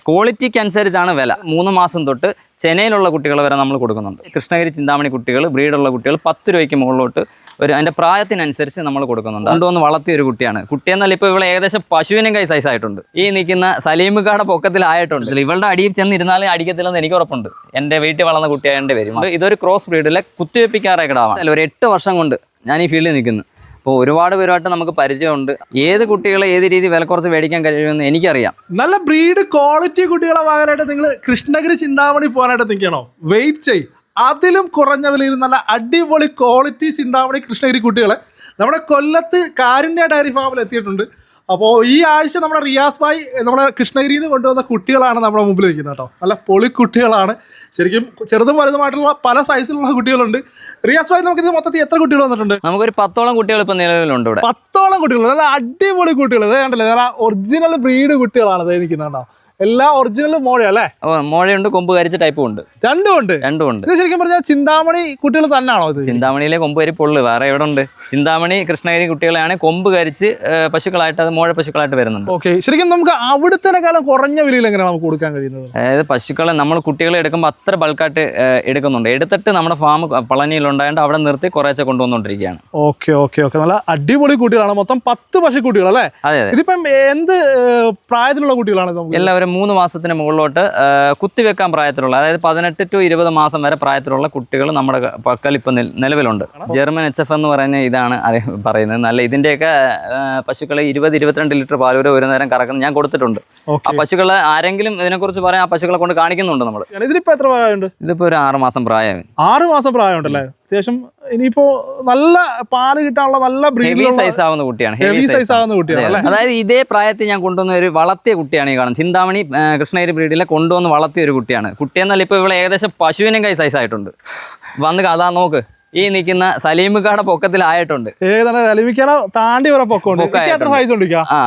ക്വാളിറ്റിക്ക് അനുസരിച്ചാണ് വില. 3 മാസം തൊട്ട് ചെന്നൈയിലുള്ള കുട്ടികൾ വരെ നമ്മൾ കൊടുക്കുന്നുണ്ട്. കൃഷ്ണഗിരി ചിന്താമണി കുട്ടികൾ, ബ്രീഡുള്ള കുട്ടികൾ 10 രൂപയ്ക്ക് മുകളിലോട്ട് അതിൻ്റെ പ്രായത്തിനനുസരിച്ച് നമ്മൾ കൊടുക്കുന്നുണ്ട്. കൊണ്ടുവന്ന് വളർത്തിയ ഒരു കുട്ടിയാണ്. കുട്ടിയെന്നാൽ ഇപ്പോൾ ഇവിടെ ഏകദേശം പശുവിനും കൈ സൈസ് ആയിട്ടുണ്ട്. ഈ നിൽക്കുന്ന സലീമുക്കാടെ പൊക്കത്തിലായിട്ടുണ്ട്. ഇവളുടെ അടിയിൽ ചെന്നിരുന്നാലും അടിക്കത്തില്ലെന്ന് എനിക്ക് ഉറപ്പുണ്ട്. എൻ്റെ വീട്ടിൽ വളർന്ന കുട്ടിയായതിൻ്റെ വരും. ഇതൊരു ക്രോസ് ബ്രീഡിലെ കുത്തിവെപ്പിക്കാറായ കിടാവാണ്. അല്ല, ഒരു 8 വർഷം കൊണ്ട് ഞാൻ ഈ ഫീൽഡിൽ നിൽക്കുന്നു. അപ്പോൾ ഒരുപാട് പേരുമായിട്ട് നമുക്ക് പരിചയമുണ്ട്. ഏത് കുട്ടികളെ ഏത് രീതി വില കുറച്ച് മേടിക്കാൻ കഴിയുമെന്ന് എനിക്കറിയാം. നല്ല ബ്രീഡ് ക്വാളിറ്റി കുട്ടികളെ വാങ്ങാനായിട്ട് നിങ്ങൾ കൃഷ്ണഗിരി ചിന്താമണി പോകാനായിട്ട് നിൽക്കണോ? വെയിറ്റ് ചെയ്യും. അതിലും കുറഞ്ഞ വിലയിൽ നല്ല അടിപൊളി ക്വാളിറ്റി ചിന്താമണി കൃഷ്ണഗിരി കുട്ടികളെ നമ്മുടെ കൊല്ലത്ത് കാരുണ്യ ഡയറി ഫാമിൽ എത്തിയിട്ടുണ്ട്. അപ്പോൾ ഈ ആഴ്ച നമ്മുടെ റിയാസ് ഭായ് നമ്മുടെ കൃഷ്ണഗിരിയിൽ നിന്ന് കൊണ്ടുവന്ന കുട്ടികളാണ് നമ്മുടെ മുമ്പിൽ നിൽക്കുന്നത് കേട്ടോ. നല്ല പൊളിക്കുട്ടികളാണ്. ശരിക്കും ചെറുതും വലുതുമായിട്ടുള്ള പല സൈസിലുള്ള കുട്ടികളുണ്ട്. റിയാസ് ഭായ്, നമുക്കിത് മൊത്തത്തിൽ എത്ര കുട്ടികൾ വന്നിട്ടുണ്ട്? നമുക്കൊരു 10ഓളം കുട്ടികൾ ഇപ്പം നിലവിലുണ്ട് ഇവിടെ. 10ഓളം കുട്ടികൾ, നല്ല അടിപൊളി കുട്ടികൾ. ഇത് കണ്ടല്ലേ, നല്ല ഒറിജിനൽ ബ്രീഡ് കുട്ടികളാണ് ഇത് നിൽക്കുന്നത് കേട്ടോ. എല്ലാം ഒറിജിനൽ മോഴയല്ലേ? മോഴയുണ്ട്, കൊമ്പ് കരിച്ച ടൈപ്പും ഉണ്ട്. രണ്ടും ഉണ്ട്. ഇത് ശരിക്കും പറഞ്ഞാൽ ചിന്താമണി കുട്ടികൾ തന്നെയാണോ ഇത്? ചിന്താമണിയിലെ കൊമ്പ് കരിപ്പുള്ളു, വേറെ എവിടെ ഉണ്ട്? ചിന്താമണി കൃഷ്ണഗിരി കുട്ടികളെയാണ് കൊമ്പ് കരിച്ച് പശുക്കളായിട്ട്, അത് മോഴ പശുക്കളായിട്ട് വരുന്നുണ്ട്. ഓക്കെ, ശരിക്കും നമുക്ക് അവിടുത്തേക്കാളും കുറഞ്ഞ വിലയിൽ എങ്ങനെയാണ് നമുക്ക് കൊടുക്കാൻ കഴിയുന്നത്? അതായത് പശുക്കളെ നമ്മൾ കുട്ടികളെ എടുക്കുമ്പോൾ അത്ര ബൾക്കായിട്ട് എടുക്കുന്നുണ്ട്. എടുത്തിട്ട് നമ്മുടെ ഫാം പളനിയിലുണ്ടായതുകൊണ്ട് അവിടെ നിർത്തി കുറേശ്ശെ കൊണ്ടുവന്നുകൊണ്ടിരിക്കുകയാണ്. ഓക്കെ. നല്ല അടിപൊളി കുട്ടികളാണ്. മൊത്തം 10 പശുക്കുട്ടികൾ അല്ലേ? അതെ. ഇതിപ്പം എന്ത് പ്രായത്തിലുള്ള കുട്ടികളാണ്? എല്ലാവരും 3 മാസത്തിന് മുകളിലോട്ട് കുത്തിവെക്കാൻ പ്രായത്തിലുള്ള, അതായത് 18 to 20 മാസം വരെ പ്രായത്തിലുള്ള കുട്ടികൾ നമ്മുടെ പക്കൽ ഇപ്പം നിലവിലുണ്ട്. ജർമ്മൻ HF എന്ന് പറയുന്ന ഇതാണ് പറയുന്നത്. നല്ല ഇതിൻ്റെയൊക്കെ പശുക്കളെ 20-22 ലിറ്റർ പാൽ ഒരു നേരം കറക്കുന്നത് ഞാൻ കൊടുത്തിട്ടുണ്ട്. ആ പശുക്കളെ ആരെങ്കിലും ഇതിനെക്കുറിച്ച് പറയാൻ ആ പശുക്കളെ കൊണ്ട് കാണിക്കുന്നുണ്ട് നമ്മൾ. ഇതിലിപ്പോൾ എത്ര പ്രായമുണ്ട്? ഇതിപ്പോൾ ഒരു 6 മാസം പ്രായം. 6 മാസം പ്രായമുണ്ടല്ലേ? അത്യാവശ്യം ഇനിയിപ്പോ നല്ല പാല് കിട്ടാനുള്ള നല്ല ഹെവി സൈസ് ആവുന്ന കുട്ടിയാണ്. അതായത് ഇതേ പ്രായത്തിൽ ഞാൻ കൊണ്ടുവന്ന ഒരു വളർത്തിയ കുട്ടിയാണ് ഈ കാണുന്നത്. ചിന്താമണി കൃഷ്ണഗിരി ബ്രീഡിലെ കൊണ്ടുവന്ന് വളർത്തിയ ഒരു കുട്ടിയാണ്. കുട്ടിയെന്നാൽ ഇപ്പോൾ ഇവിടെ ഏകദേശം പശുവിനും കൈ സൈസ് ആയിട്ടുണ്ട്. വന്ന് അതാ നോക്ക്, ഈ നിൽക്കുന്ന സലീമുക്കാടെ പൊക്കത്തിലായിട്ടുണ്ട്. സലീമിക്കാടെ താണ്ടി വരെ പൊക്കമുണ്ട്. സൈസ് ഉണ്ട്. ആ,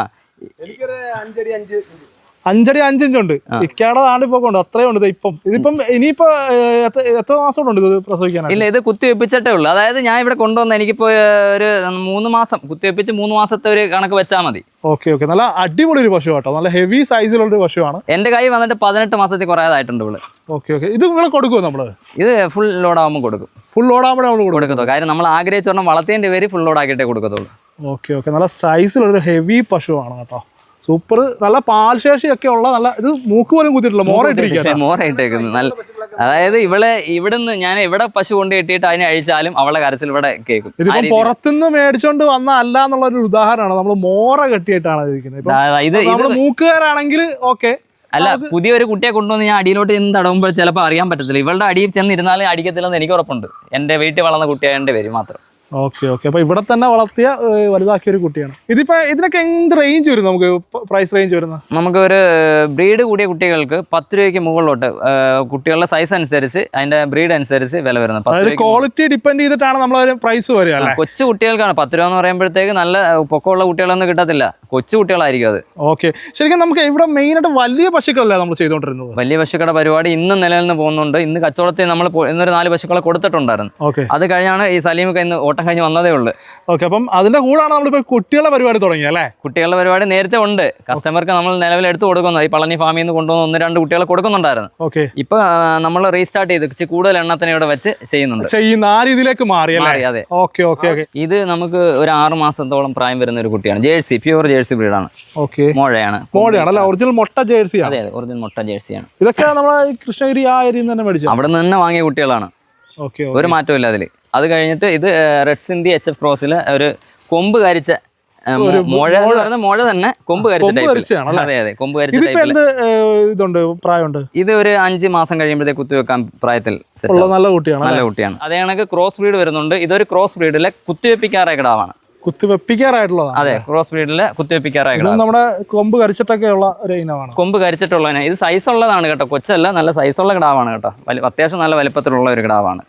5 അടി 5 ഇഞ്ച് ഉണ്ട്. ഇക്കാടെ താണ്ടി പോക്കുണ്ട്. അത്രയും ഉണ്ട്. ഇതിപ്പം ഇനിയിപ്പോ എത്ര മാസം ഉണ്ട് ഇത് പ്രസവിക്കാൻ? ഇല്ല, ഇത് കുത്തിവെപ്പിച്ചിട്ടേ ഉള്ളൂ. അതായത് ഞാൻ ഇവിടെ കൊണ്ടുവന്ന എനിക്കിപ്പോ ഒരു 3 മാസം കുത്തിവെപ്പിച്ച് 3 മാസത്തെ ഒരു കണക്ക് വെച്ചാൽ മതി. ഓക്കെ. നല്ല അടിപൊളി ഒരു പശു കേട്ടോ. നല്ല ഹെവി സൈസിലുള്ള ഒരു പശുവാണ്. എന്റെ കൈ വന്നിട്ട് 18 മാസത്തിൽ കുറയാതായിട്ടുണ്ട് ഇവിടെ. ഓക്കെ. ഇത് നിങ്ങൾ കൊടുക്കുമോ? നമ്മള് ഇത് ഫുൾ ലോഡ് ആകുമ്പോൾ കൊടുക്കും. ഫുൾ ലോഡ് ആകുമ്പോൾ നമ്മൾ കൊടുക്കത്തോ? കാര്യം നമ്മൾ ആഗ്രഹിച്ചോണം വളർത്തിയതിന്റെ പേര് ഫുൾ ലോഡ് ആക്കിയിട്ടേ കൊടുക്കത്തുള്ളൂ. ഓക്കെ. നല്ല സൈസിലുള്ള ഹെവി പശുവാണ് കേട്ടോ. സൂപ്പർ. നല്ല പാൽശേഷിയൊക്കെ ഉള്ള നല്ല, ഇത് മൂക്ക് പോലും കുത്തിയിട്ടില്ല, മോറായിട്ടേക്കുന്നു. നല്ല, അതായത് ഇവിടുന്ന് ഞാൻ എവിടെ പശു കൊണ്ട് കെട്ടിയിട്ട് അതിനെ അഴിച്ചാലും അവളെ കരച്ചിൽ ഇവിടെ കേൾക്കും. ഇതിപ്പോ പുറത്തുനിന്ന് മേടിച്ചോണ്ട് വന്ന അല്ല എന്നുള്ളൊരു ഉദാഹരണമാണ്. നമ്മൾ മോറ കെട്ടിയിട്ടാണ് ഇരിക്കുന്നത്. ഇത് മൂക്കുകാരാണെങ്കിൽ ഓക്കെ. അല്ല, പുതിയൊരു കുട്ടിയെ കൊണ്ടുവന്ന് ഞാൻ അടിയിലോട്ട് ചെന്ന് തടവുമ്പോൾ ചിലപ്പോൾ അറിയാൻ പറ്റത്തില്ല. ഇവളുടെ അടിയിൽ ചെന്നിരുന്നാലും അടിക്കത്തില്ലെന്ന് എനിക്ക് ഉറപ്പുണ്ട്. എൻ്റെ വീട്ടിൽ വളർന്ന കുട്ടിയായതിൻ്റെ പേര് മാത്രം. ഓക്കെ. അപ്പൊ ഇവിടെ തന്നെ വളർത്തിയ വലുതാക്കിയ ഒരു കുട്ടിയാണ്. ഇതിപ്പോ ഇതിനൊക്കെ എന്ത് റേഞ്ച് വരും? നമുക്ക് പ്രൈസ് റേഞ്ച് വരുന്നത്? നമുക്ക് ഒരു ബ്രീഡ് കൂടിയ കുട്ടികൾക്ക് 10 രൂപയ്ക്ക് മുകളിലോട്ട്, കുട്ടികളുടെ സൈസ് അനുസരിച്ച് അതിന്റെ ബ്രീഡ് അനുസരിച്ച് വില വരുന്നത്. ക്വാളിറ്റി ഡിപ്പെൻഡ് ചെയ്തിട്ടാണ് നമ്മൾ പ്രൈസ് വരിക. കൊച്ചു കുട്ടികൾക്കാണ് 10 രൂപ എന്ന് പറയുമ്പോഴത്തേക്ക് നല്ല പൊക്കമുള്ള കുട്ടികളൊന്നും കിട്ടത്തില്ല. കൊച്ചു കുട്ടികളായിരിക്കും അത്. ഓക്കെ. ശരിക്കും നമുക്ക് ഇവിടെ മെയിൻ ആയിട്ട് വലിയ പശുക്കളല്ലേ നമ്മൾ ചെയ്തുകൊണ്ടിരുന്നത്? വലിയ പശുക്കളുടെ പരിപാടി ഇന്നും നിലനിന്ന് പോകുന്നുണ്ട്. ഇന്ന് കച്ചവടത്തിൽ നമ്മൾ ഇന്നൊരു 4 പശുക്കളെ കൊടുത്തിട്ടുണ്ടായിരുന്നു. അത് കഴിഞ്ഞാണ് ഈ സലീമൊക്കെ ഇന്ന് ഓട്ടം കഴിഞ്ഞ് വന്നതേ ഉള്ളൂ. ഓക്കെ. അപ്പം അതിന്റെ കൂടാണ് നമ്മളിപ്പോൾ കുട്ടികളുടെ പരിപാടി തുടങ്ങിയല്ലേ? കുട്ടികളുടെ പരിപാടി നേരത്തെ ഉണ്ട്. കസ്റ്റമർക്ക് നമ്മൾ നിലവിൽ എടുത്ത് കൊടുക്കുന്നത് ഈ പളനി ഫാമിൽ നിന്ന് കൊണ്ടുവന്ന് 1-2 കുട്ടികളെ കൊടുക്കുന്നുണ്ടായിരുന്നു. ഓക്കെ. ഇപ്പൊ നമ്മൾ റീസ്റ്റാർട്ട് ചെയ്ത് കൂടുതൽ എണ്ണത്തിന് ഇവിടെ വെച്ച് ചെയ്യുന്നുണ്ട്. ആ രീതിയിലേക്ക് മാറി. അതെ. ഓക്കെ. ഇത് നമുക്ക് ഒരു 6 മാസത്തോളം പ്രായം വരുന്ന ഒരു കുട്ടിയാണ്. ജേഴ്സി, പ്യൂർ ജേഴ്സി ബ്രീഡാണ്. ഓക്കെ. മോഴയാണ്. ഒറിജിനൽ മൊട്ട ജേഴ്സി. അതെ, ഒറിജിനൽ മൊട്ട ജേഴ്സിയാണ്. ഇതൊക്കെ നമ്മളെ കൃഷ്ണഗിരി ആ ഏരിയയിൽ തന്നെ മേടിച്ചു, അവിടെ നിന്ന് തന്നെ വാങ്ങിയ കുട്ടികളാണ്. ഒരു മാറ്റവും ഇല്ല അതില്. അത് കഴിഞ്ഞിട്ട് ഇത് റെഡ് സിന്ധി HF ക്രോസിലെ ഒരു കൊമ്പ് കരിച്ച മോഴ എന്ന് പറയുന്ന മോഴ തന്നെ കൊമ്പ് കരിച്ച ടൈപ്പ്. അതെ, കൊമ്പ് കരിച്ച ടൈപ്പ്. ഇത് ഒരു 5 മാസം കഴിയുമ്പോഴത്തേക്ക് കുത്തിവെക്കാൻ പ്രായത്തിൽ നല്ല കുട്ടിയാണ്. അതേ കണക്ക് ക്രോസ് ബ്രീഡ് വരുന്നുണ്ട്. ഇതൊരു ക്രോസ് ബ്രീഡിലെ കുത്തിവെപ്പിക്കാറായ കിടാവാണ്. കുത്തിവെപ്പിക്കാറായിട്ടുള്ളതാണ്. അതെ, ക്രോസ് ബ്രീഡിലെ കുത്തിവെപ്പിക്കാറായ കിടാവ്. നമ്മുടെ കൊമ്പ് കരിച്ചിട്ടൊക്കെ ഉള്ള ഒരു ഇനമാണ്. കൊമ്പ് കരിച്ചിട്ടുള്ള ഇത് സൈസ് ഉള്ളതാണ് കേട്ടോ. കൊച്ചല്ല, നല്ല സൈസുള്ള കിടാവാണ് കേട്ടോ. അത്യാവശ്യം നല്ല വലിപ്പത്തിലുള്ള ഒരു കിടാവാണ്.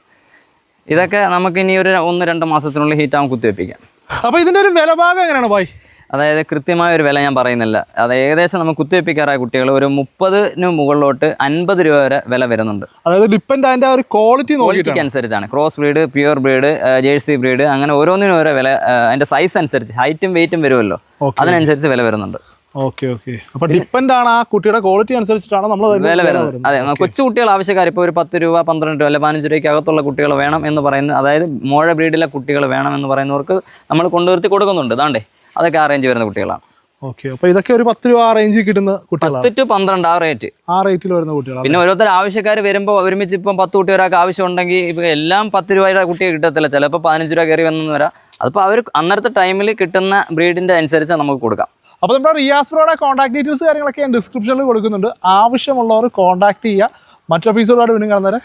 ഇതൊക്കെ നമുക്ക് ഇനി ഒരു 1-2 മാസത്തിനുള്ളിൽ ഹീറ്റാകും കുത്തിവെപ്പിക്കാം. അപ്പോൾ ഇതിന്റെ ഒരു വില ഭാഗം എങ്ങനെയാണ് ഭായ്? അതായത് കൃത്യമായ ഒരു വില ഞാൻ പറയുന്നില്ല. അത് ഏകദേശം നമുക്ക് കുത്തിവെപ്പിക്കാറായ കുട്ടികൾ ഒരു 30-ന് മുകളിലോട്ട് 50 രൂപ വരെ വില വരുന്നുണ്ട്. അതായത് ഡിപ്പെൻഡ് അതിന്റെ ഒരു ക്വാളിറ്റിക്ക് അനുസരിച്ചാണ്. Cross breed, pure breed, jersey breed, അങ്ങനെ ഓരോന്നിനും ഓരോ വില. അതിന്റെ സൈസ് അനുസരിച്ച് ഹൈറ്റും വെയിറ്റും വരുമല്ലോ, അതിനനുസരിച്ച് വില വരുന്നുണ്ട്. Okay okay. അപ്പൊ ഡിപ്പെൻഡ് ആണ് ആ കുട്ടിയുടെ ക്വാളിറ്റി അനുസരിച്ചിട്ടാണ് നമ്മൾ വില വരുന്നത്. അതെ, കൊച്ചു കുട്ടികൾ ആവശ്യക്കാർ ഇപ്പോൾ ഒരു 10 രൂപ 12 രൂപ അല്ലെ 15 രൂപയ്ക്ക് അകത്തുള്ള കുട്ടികൾ വേണം എന്ന് പറയുന്നത്, അതായത് മോഴ ബ്രീഡിലെ കുട്ടികൾ വേണം എന്ന് പറയുന്നവർക്ക് നമ്മൾ കൊണ്ടുവരുത്തി കൊടുക്കുന്നുണ്ട്. അതാണ്ടേ അതൊക്കെ ആ റേഞ്ച് വരുന്ന കുട്ടികളാണ്. ഓക്കെ. അപ്പൊ ഇതൊക്കെ ഒരു 10 രൂപ ആ റേഞ്ചിൽ കിട്ടുന്ന കുട്ടികളാണ്. 10 to 12 ആ റേറ്റ്. ആ റേറ്റിൽ വരുന്ന കുട്ടികളാണ്. പിന്നെ ഓരോരുത്തർ ആവശ്യക്കാർ വരുമ്പോൾ ഒരുമിച്ച് ഇപ്പം 10 കുട്ടി ഒരാൾക്ക് ആവശ്യം ഉണ്ടെങ്കിൽ ഇപ്പം എല്ലാം 10 രൂപയുടെ കുട്ടിയെ കിട്ടത്തില്ല, ചിലപ്പോൾ 15 രൂപ കയറി വന്നെന്ന് വരാം. അതിപ്പോൾ അവർ അന്നേരത്തെ ടൈമിൽ കിട്ടുന്ന ബ്രീഡിന്റെ അനുസരിച്ച് നമുക്ക് കൊടുക്കാം. അപ്പോൾ നമ്മുടെ റിയാസ് ബ്രോയുടെ കോൺടാക്ട് ഡീറ്റെയിൽസ് കാര്യങ്ങളൊക്കെ ഞാൻ ഡിസ്ക്രിപ്ഷനിൽ കൊടുക്കുന്നുണ്ട്. ആവശ്യമുള്ളവർ കോൺടാക്ട് ചെയ്യുക. മറ്റു എപ്പിസോഡായിട്ട് വീണ്ടും കാണുന്നവരെ